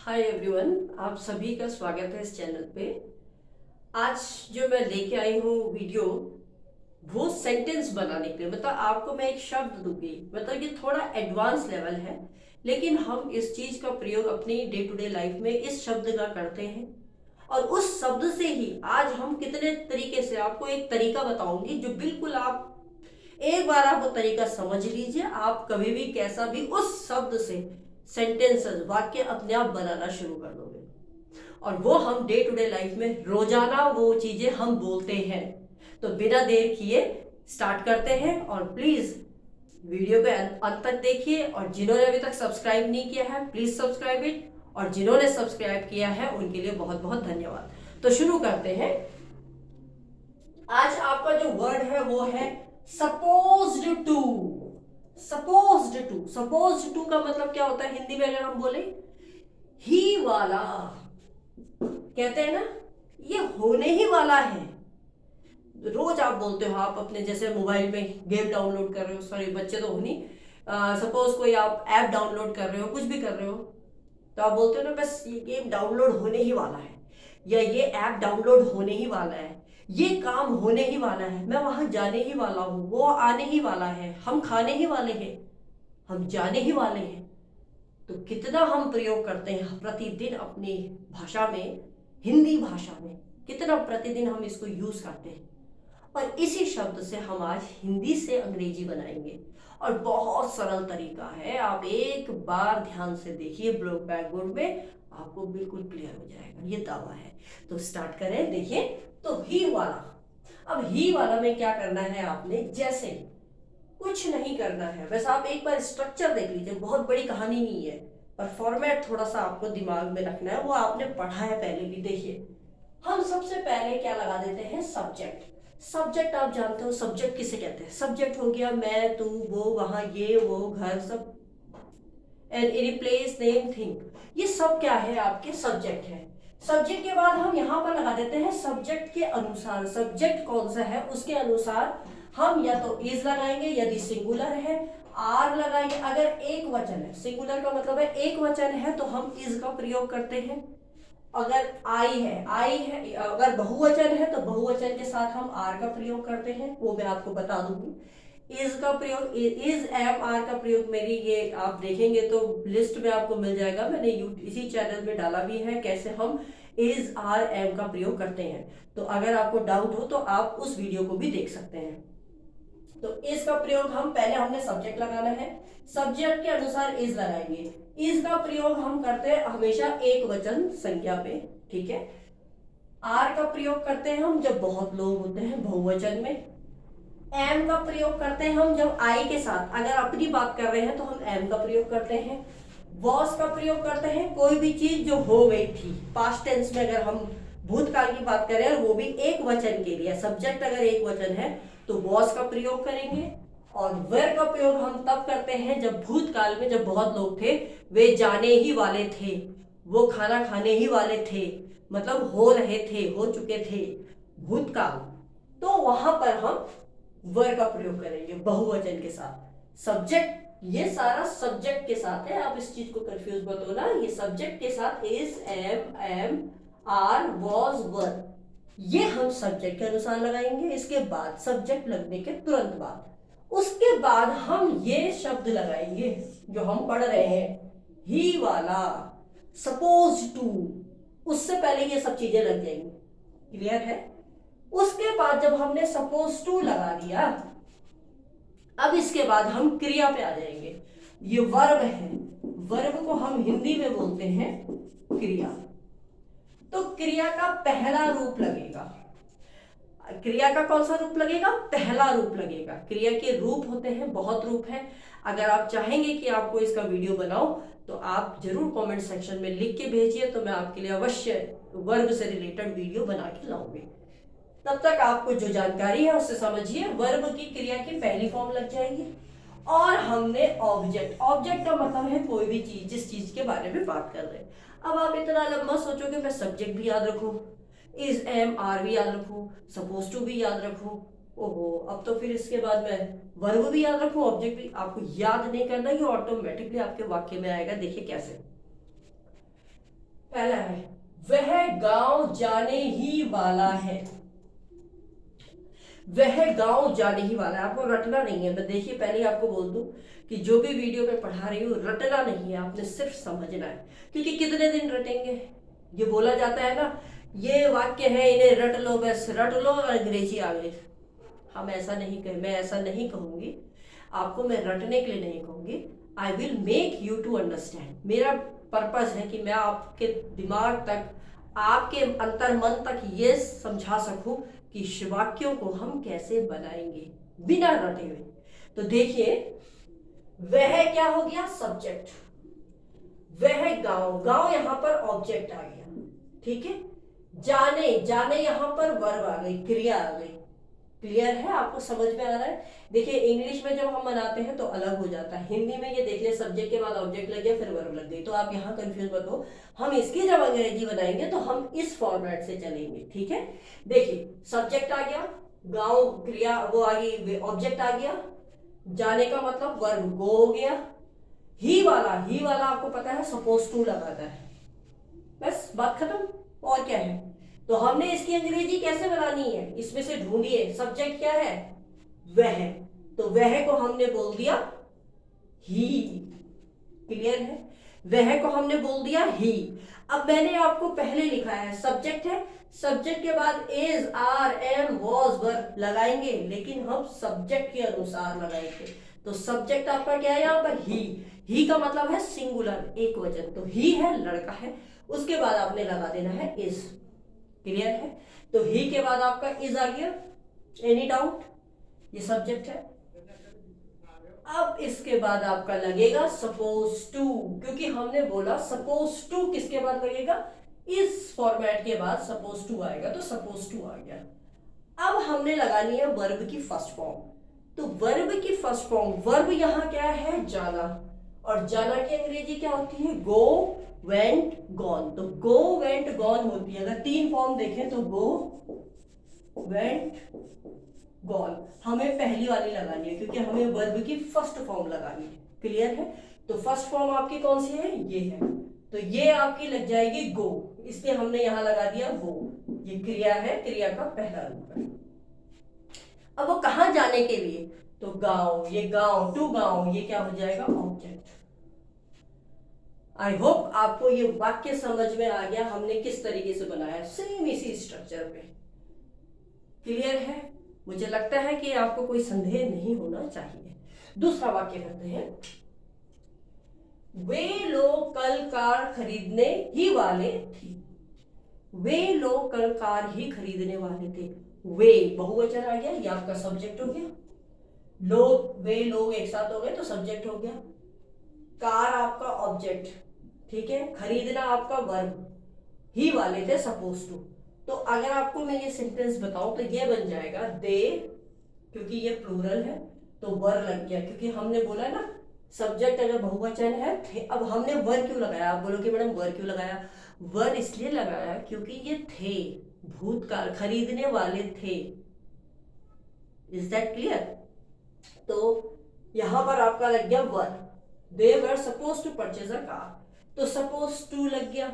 Hi everyone, आप सभी का स्वागत है इस चैनल पे। आज जो मैं लेके आई हूँ वीडियो, वो सेंटेंस बनाने के लिए, मतलब आपको मैं एक शब्द दूंगी, मतलब ये थोड़ा एडवांस लेवल है, लेकिन हम इस चीज का प्रयोग अपनी डे टू डे लाइफ में इस शब्द का करते हैं। और उस शब्द से ही आज हम कितने तरीके से आपको एक तरीका बताऊंगी जो बिल्कुल आप एक बार आप वो तरीका समझ लीजिए, आप कभी भी कैसा भी उस शब्द से सेंटेंसेस वाक्य अपने आप बनाना शुरू कर दोगे। और वो हम डे टू डे लाइफ में रोजाना वो चीजें हम बोलते हैं। तो बिना देर किए स्टार्ट करते हैं। और प्लीज वीडियो के अंत तक देखिए, और जिन्होंने अभी तक सब्सक्राइब नहीं किया है प्लीज सब्सक्राइब इट, और जिन्होंने सब्सक्राइब किया है उनके लिए बहुत बहुत धन्यवाद। तो शुरू करते हैं। आज आपका जो वर्ड है वो है सपोज्ड टू। सपोज्ड टू का मतलब क्या होता है हिंदी में, अगर हम बोले ही वाला, कहते हैं ना ये होने ही वाला है। रोज आप बोलते हो, आप अपने जैसे मोबाइल में गेम डाउनलोड कर रहे हो, सॉरी बच्चे तो हो नहीं, सपोज कोई आप ऐप डाउनलोड कर रहे हो, कुछ भी कर रहे हो, तो आप बोलते हो ना बस ये गेम डाउनलोड होने ही वाला है, या ये ऐप डाउनलोड होने ही वाला है, ये काम होने ही वाला है, मैं वहां जाने ही वाला हूं, वो आने ही वाला है, हम खाने ही वाले हैं, हम जाने ही वाले हैं। तो कितना हम प्रयोग करते हैं प्रतिदिन अपनी भाषा में, हिंदी भाषा में, कितना प्रतिदिन हम इसको यूज करते हैं। और इसी शब्द से हम आज हिंदी से अंग्रेजी बनाएंगे। और बहुत सरल तरीका है, आप एक बार ध्यान से देखिए, ब्लैक बोर्ड में आपको बिल्कुल क्लियर हो जाएगा, ये दावा है। तो स्टार्ट करें, देखिए। तो ही वाला, अब ही वाला में क्या करना है आपने, जैसे कुछ नहीं करना है, बस आप एक बार स्ट्रक्चर देख लीजिए, बहुत बड़ी कहानी नहीं है, पर फॉर्मेट थोड़ा सा आपको दिमाग में रखना है, वो आपने पढ़ा है पहले भी। देखिए हम सबसे पहले क्या लगा देते हैं, सब्जेक्ट। सब्जेक्ट आप जानते हो सब्जेक्ट किसे कहते हैं, सब्जेक्ट हो गया मैं, तू, वो, वहां, ये, वो, घर, सब, and any place, name, thing, ये सब क्या है, आपके सब्जेक्ट है। सब्जेक्ट के बाद हम यहाँ पर लगा देते हैं सब्जेक्ट के अनुसार, सब्जेक्ट कौन सा है उसके अनुसार हम या तो इज लगाएंगे, यदि सिंगुलर है आर लगाएंगे, अगर एक वचन है, सिंगुलर का मतलब है एक वचन है तो हम इज का प्रयोग करते हैं, अगर आई है, अगर बहुवचन है तो बहुवचन के साथ हम आर का प्रयोग करते हैं, वो मैं आपको बता दूंगी। इज का प्रयोग, इज एम आर का प्रयोग मेरी, ये आप देखेंगे तो लिस्ट में आपको मिल जाएगा, मैंने इसी चैनल में डाला भी है कैसे हम इज आर एम का प्रयोग करते हैं। तो अगर आपको डाउट हो तो आप उस वीडियो को भी देख सकते हैं। तो इस का प्रयोग हम पहले, हमने सब्जेक्ट लगाना है, सब्जेक्ट के अनुसार इज लगाएंगे। इज का प्रयोग हम करते हैं हमेशा एक वचन संख्या पे, ठीक है। आर का प्रयोग करते हैं हम जब बहुत लोग होते हैं, बहुवचन में। एम का प्रयोग करते हैं हम जब आई के साथ, अगर अपनी बात कर रहे हैं तो हम एम का प्रयोग करते हैं। वॉस का प्रयोग करते हैं कोई भी चीज जो हो गई थी, पास्ट टेंस में अगर हम भूतकाल की बात करें, और वो भी एक वचन के लिए, सब्जेक्ट अगर एक वचन है तो वॉस का प्रयोग करेंगे। और वेर का प्रयोग हम तब करते हैं जब भूतकाल में, जब बहुत लोग थे, वे जाने ही वाले थे, वो खाना खाने ही वाले थे, मतलब हो रहे थे, हो चुके थे, भूतकाल, तो वहां पर हम वर का प्रयोग करेंगे बहुवचन के साथ। सब्जेक्ट, ये सारा सब्जेक्ट के साथ है, आप इस चीज को कंफ्यूज मत होना, ये सब्जेक्ट के साथ इज, एम, आर, वॉज, वर, ये हम सब्जेक्ट के अनुसार लगाएंगे। इसके बाद सब्जेक्ट लगने के तुरंत बाद, उसके बाद हम ये शब्द लगाएंगे जो हम पढ़ रहे हैं, ही वाला, सपोज टू, उससे पहले ये सब चीजें लग जाएंगी, क्लियर है। उसके बाद जब हमने सपोज टू लगा दिया, अब इसके बाद हम क्रिया पे आ जाएंगे। ये वर्ब है, वर्ब को हम हिंदी में बोलते हैं क्रिया। तो क्रिया का पहला रूप लगेगा, क्रिया का कौन सा रूप लगेगा, पहला रूप लगेगा। क्रिया के रूप होते हैं, बहुत रूप है। अगर आप चाहेंगे कि आपको इसका वीडियो बनाओ तो आप जरूर कमेंट सेक्शन में लिख के भेजिए, तो मैं आपके लिए अवश्य वर्ब से रिलेटेड वीडियो बना के लाऊंगी। तब तक आपको जो जानकारी है उससे समझिए, वर्ब की क्रिया की पहली फॉर्म लग जाएगी। और हमने ऑब्जेक्ट, ऑब्जेक्ट का मतलब है कोई भी चीज, जिस चीज के बारे में बात कर रहे हैं। अब आप इतना लंबा सोचोगे मैं सब्जेक्ट भी याद रखूं, इज, एम, आर भी याद रखूं, सपोज टू भी याद रखूं, ओहो, अब तो फिर इसके बाद मैं वर्ब भी याद रखूं, ऑब्जेक्ट भी। आपको याद नहीं करना, ये ऑटोमेटिकली आपके वाक्य में आएगा। देखिए कैसे, पहला है वह गांव जाने ही वाला है। वह गांव जाने ही वाला है, आपको रटना नहीं है। मैं देखिए पहले ही आपको बोल दूं कि जो भी वीडियो में पढ़ा रही हूँ रटना नहीं है, आपने सिर्फ समझना है। क्योंकि कितने दिन रटेंगे, ये बोला जाता है ना, ये वाक्य है इन्हें रट लो, बस रट लो और अंग्रेजी आ गई। हम ऐसा नहीं कह मैं ऐसा नहीं कहूंगी आपको, मैं रटने के लिए नहीं कहूंगी। I will make you to understand. मेरा पर्पज है कि मैं आपके दिमाग तक, आपके अंतर मन तक ये समझा सकूं कि वाक्यों को हम कैसे बनाएंगे बिना रटे हुए। तो देखिए वह क्या हो गया, सब्जेक्ट। वह गांव, गांव यहां पर ऑब्जेक्ट आ गया, ठीक है। जाने, जाने यहां पर वर्ब आ गई, क्रिया आ गई। क्लियर है, आपको समझ में आ रहा है। देखिए इंग्लिश में जब हम बनाते हैं तो अलग हो जाता है, हिंदी में ये देख लिया सब्जेक्ट के बाद ऑब्जेक्ट लग गया फिर वर्ब लग गई, तो आप यहाँ कंफ्यूज मत हो। हम इसकी जब अंग्रेजी बनाएंगे तो हम इस फॉर्मेट से चलेंगे, ठीक है। देखिए सब्जेक्ट आ गया, गांव क्रिया वो आ गई, ऑब्जेक्ट आ गया, जाने का मतलब वर्ब गो हो गया, ही वाला, ही वाला आपको पता है सपोज टू लगाता है, बस बात खत्म। और क्या है, तो हमने इसकी अंग्रेजी कैसे बनानी है, इसमें से ढूंढिए। सब्जेक्ट क्या है, वह, तो वह को हमने बोल दिया ही। क्लियर है, वह को हमने बोल दिया ही। अब मैंने आपको पहले लिखा है सब्जेक्ट है, सब्जेक्ट के बाद इज, आर, एम, वॉज, वर लगाएंगे, लेकिन हम सब्जेक्ट के अनुसार लगाएंगे। तो सब्जेक्ट आपका क्या है यहाँ पर, ही का मतलब है सिंगुलर, एक वचन, तो ही है लड़का है, उसके बाद आपने लगा देना है इज। क्लियर है, तो ही के बाद आपका इज आ गया, एनी डाउट, ये सब्जेक्ट है। अब इसके बाद आपका लगेगा सपोज टू, क्योंकि हमने बोला सपोज टू किसके बाद लगेगा, इस फॉर्मेट के बाद सपोज टू आएगा, तो सपोज टू आ गया। अब हमने लगानी है वर्ब की फर्स्ट फॉर्म, तो वर्ब की फर्स्ट फॉर्म, वर्ब यहां क्या है, जाना, और जाना की अंग्रेजी क्या होती है, गो, वेंट, गॉन। तो गो, वेंट, गॉन होती है। अगर तीन फॉर्म देखें तो गो, वेंट, गॉन, हमें पहली वाली लगानी है क्योंकि हमें वर्ब की फर्स्ट फॉर्म लगानी है। क्लियर है, तो फर्स्ट फॉर्म आपकी कौन सी है, ये है, तो ये आपकी लग जाएगी गो, इसलिए हमने यहां लगा दिया वो। ये क्रिया है, क्रिया का पहला रूप है। अब वो कहां जाने के लिए, तो गांव, ये गांव, टू गांव, ये क्या हो जाएगा, ऑब्जेक्ट। आई होप आपको ये वाक्य समझ में आ गया हमने किस तरीके से बनाया, सेम इसी स्ट्रक्चर पे। क्लियर है, मुझे लगता है कि आपको कोई संदेह नहीं होना चाहिए। दूसरा वाक्य करते हैं, वे लोग कल कार खरीदने ही वाले थे। वे लोग कल कार ही खरीदने वाले थे। वे बहुवचन आ गया, ये आपका सब्जेक्ट हो गया। लोग, वे लोग एक साथ हो गए तो सब्जेक्ट हो गया। कार आपका ऑब्जेक्ट, ठीक है। खरीदना आपका वर्ब, ही वाले थे सपोज टू। तो अगर आपको मैं ये सेंटेंस बताऊं तो ये बन जाएगा दे, क्योंकि ये प्लूरल है तो वर लग गया, क्योंकि हमने बोला ना सब्जेक्ट अगर बहुवचन है। अब हमने वर क्यों लगाया, आप बोलो कि मैडम वर क्यों लगाया, वर इसलिए लगाया क्योंकि ये थे, भूतकाल, खरीदने वाले थे। इज दैट क्लियर, तो यहां पर आपका लग गया were, they were suppose to purchase a car, तो सपोज टू लग गया,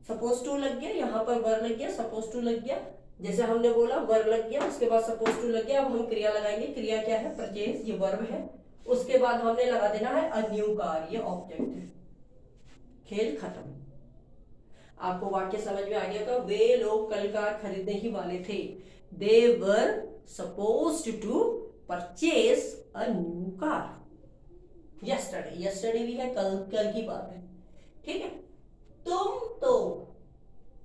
सपोज टू लग गया, यहां पर वर लग गया, सपोज टू लग गया। जैसे हमने बोला वर लग गया, उसके बाद सपोज टू लग गया। अब हम क्रिया लगाएंगे, क्रिया क्या है, परचेज, ये वर्ब है। उसके बाद हमने लगा देना है अ न्यू कार, ये ऑब्जेक्ट है। खेल खत्म, आपको वाक्य समझ में आ गया था। वे लोग कल कार खरीदने ही वाले थे, they were supposed to purchase a new car yesterday. Yesterday भी है, कल, कल की बात है, ठीक है। तुम तो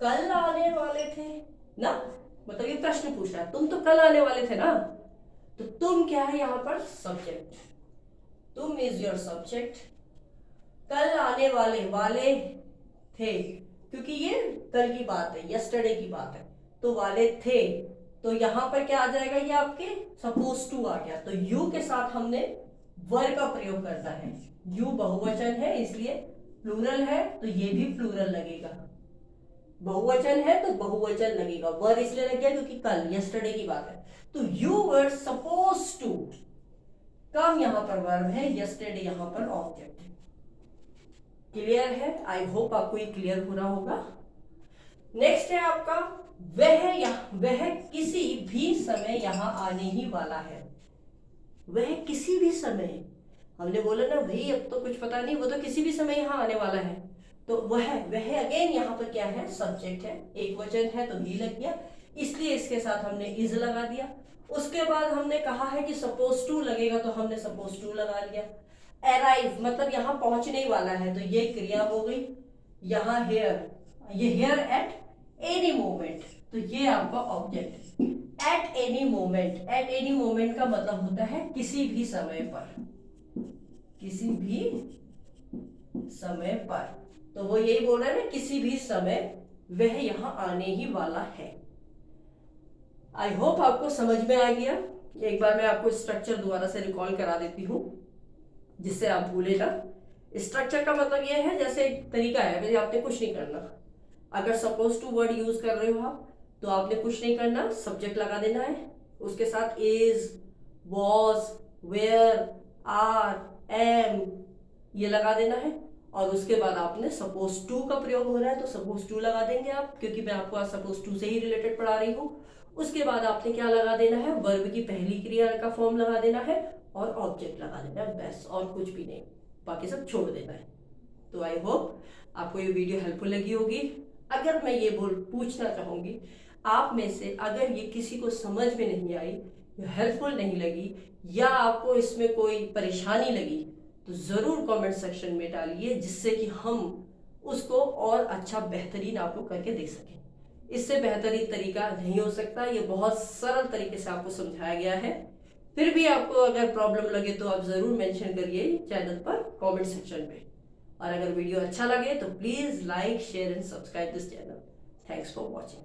कल आने वाले थे ना, मतलब ये प्रश्न पूछ रहा है, तुम तो कल आने वाले थे ना, तो तुम क्या है यहां पर, सब्जेक्ट, तुम इज योर सब्जेक्ट। कल आने वाले, वाले थे, क्योंकि ये कल की बात है, यस्टरडे की बात है, तो वाले थे, तो यहां पर क्या आ जाएगा, ये आपके सपोज टू आ गया। तो यू के साथ हमने वर का प्रयोग करना है, यू बहुवचन है इसलिए, प्लूरल है तो ये भी प्लूरल लगेगा, बहुवचन है तो बहुवचन लगेगा। वर इसलिए लग गया क्योंकि कल, यस्टरडे की बात है, तो यू वर सपोज टू, कम यहां पर वर्ब है, यस्टरडे यहां पर ऑब्जेक्ट है। क्लियर है? आई होप आपको ये क्लियर हो रहा होगा। नेक्स्ट है आपका वह किसी भी समय यहाँ आने ही वाला है। वह किसी भी समय, हमने बोला ना भाई अब तो कुछ पता नहीं, वो तो किसी भी समय यहाँ आने वाला है। तो वह अगेन यहाँ पर क्या है? सब्जेक्ट है, एक वचन है तो ही लग गया, इसलिए इसके साथ हमने इज लगा दिया। उसके बाद हमने कहा है कि सपोज टू लगेगा तो हमने सपोज टू लगा लिया। अराइव मतलब यहाँ पहुंचने वाला है, तो ये क्रिया हो गई। यहाँ हेयर, ये हेयर एट एनी मोमेंट, तो ये आपका ऑब्जेक्ट। एट एनी मोमेंट का मतलब होता है किसी भी समय पर, किसी भी समय पर। तो वो यही बोल रहा है ना, किसी भी समय वह यहां आने ही वाला है। आई होप आपको समझ में आ गया। एक बार मैं आपको स्ट्रक्चर दोबारा से रिकॉल करा देती हूँ जिससे आप भूलेगा। स्ट्रक्चर का मतलब यह है, जैसे एक तरीका है, भाई आपने कुछ नहीं करना। अगर सपोज टू वर्ड यूज कर रहे हो आप, तो आपने कुछ नहीं करना, सब्जेक्ट लगा देना है, उसके साथ is, was, where, are, am ये लगा देना है, और उसके बाद आपने सपोज टू का प्रयोग हो रहा है तो सपोज टू लगा देंगे आप, क्योंकि मैं आपको आज सपोज टू से ही रिलेटेड पढ़ा रही हूँ। उसके बाद आपने क्या लगा देना है? वर्ब की पहली क्रिया का फॉर्म लगा देना है और ऑब्जेक्ट लगा देना है, बस, और कुछ भी नहीं, बाकी सब छोड़ देना है। तो आई होप आपको ये वीडियो हेल्पफुल लगी होगी। अगर मैं ये पूछना चाहूंगी आप में से, अगर ये किसी को समझ में नहीं आई, हेल्पफुल नहीं लगी, या आपको इसमें कोई परेशानी लगी, तो ज़रूर कमेंट सेक्शन में डालिए, जिससे कि हम उसको और अच्छा बेहतरीन आपको करके दे सकें। इससे बेहतरीन तरीका नहीं हो सकता, ये बहुत सरल तरीके से आपको समझाया गया है। फिर भी आपको अगर प्रॉब्लम लगे तो आप ज़रूर मेंशन करिए चैनल पर कमेंट सेक्शन में। और अगर वीडियो अच्छा लगे तो please like, share and subscribe this channel. Thanks for watching.